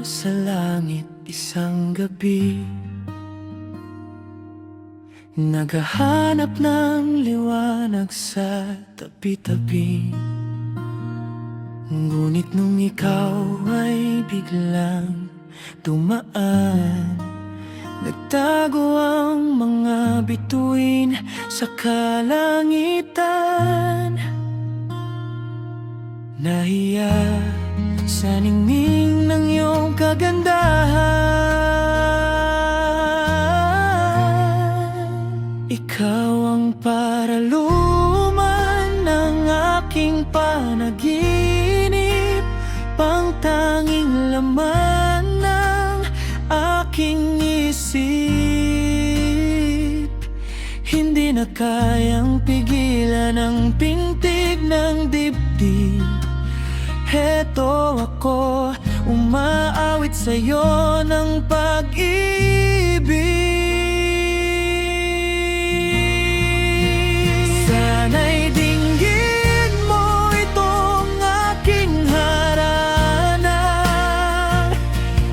sa langit isang gabi, naghahanap ng liwanag sa tabi-tabi. Ngunit nung ikaw ay biglang dumaan, nagtago ang mga bituin sa kalangitan. Nahiya sa ningning ng iyong kagandahan. Ikaw ang paraluman ng aking panaginip, pangtanging laman ng aking isip. Hindi na kayang pigilan ang pintig ng dibdib. Heto ako, umaawit sa'yo ng pag-ibig. Sana'y dinggin mo itong aking harana.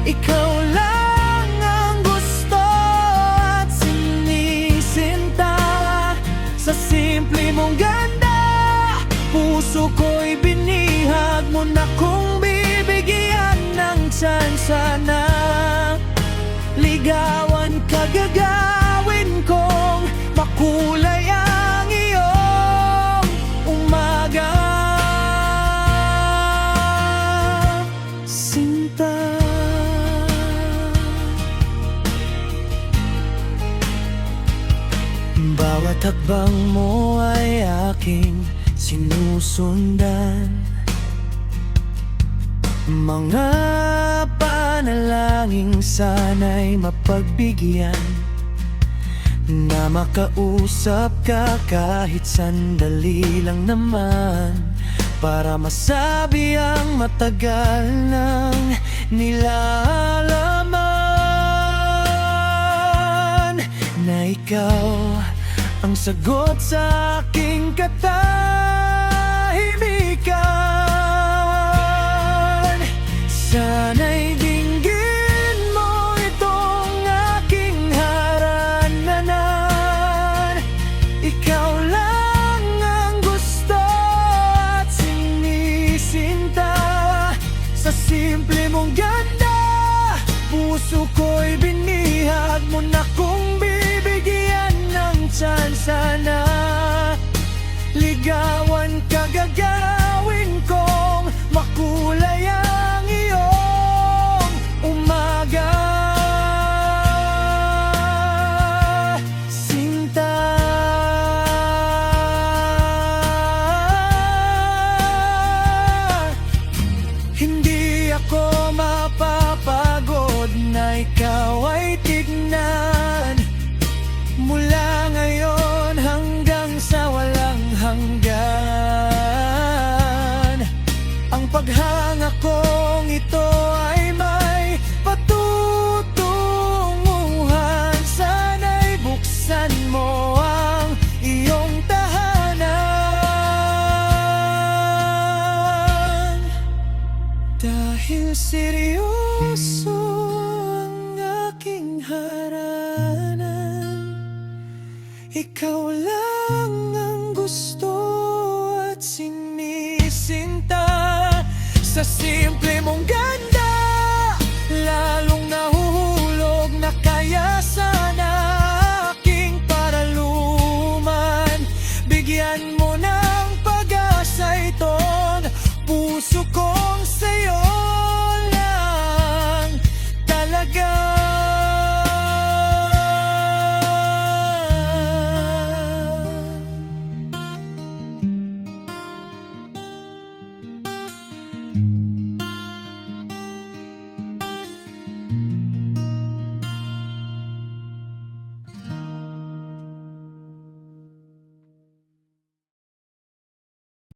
Ikaw lang ang gusto at sinisinta. Sa simple mong ganda, puso ko'y binihag mo na kung bibigyan ng tsansa na ligawan ka. Gagawin kong makulay ang iyong umaga, sinta. Bawat hakbang mo ay aking sinusundan, mga panalangin sana'y mapagbigyan, na makausap ka kahit sandali lang naman, para masabi ang matagal ng nilalaman, na ikaw ang sagot sa aking katahimikan. Sana'y dinggin mo itong aking harananan. Ikaw lang ang gusto at sinisinta. Sa simple mong ganda, puso ko'y binihag mo na kung bibigyan ng tsansa na ligawan ka. Gagawin kong makulay ang iyong umaga, sinta. Hindi ako mapapagod na ikaw ay tignan, mula ngayon hanggang sa walang hanggan. Ang paghanga kong ito ay may patutunguhan. Sana'y buksan mo ang iyong tahanan, dahil seryoso ang aking haranan. Ikaw lang ang gusto at sinisinta. Sa simple mong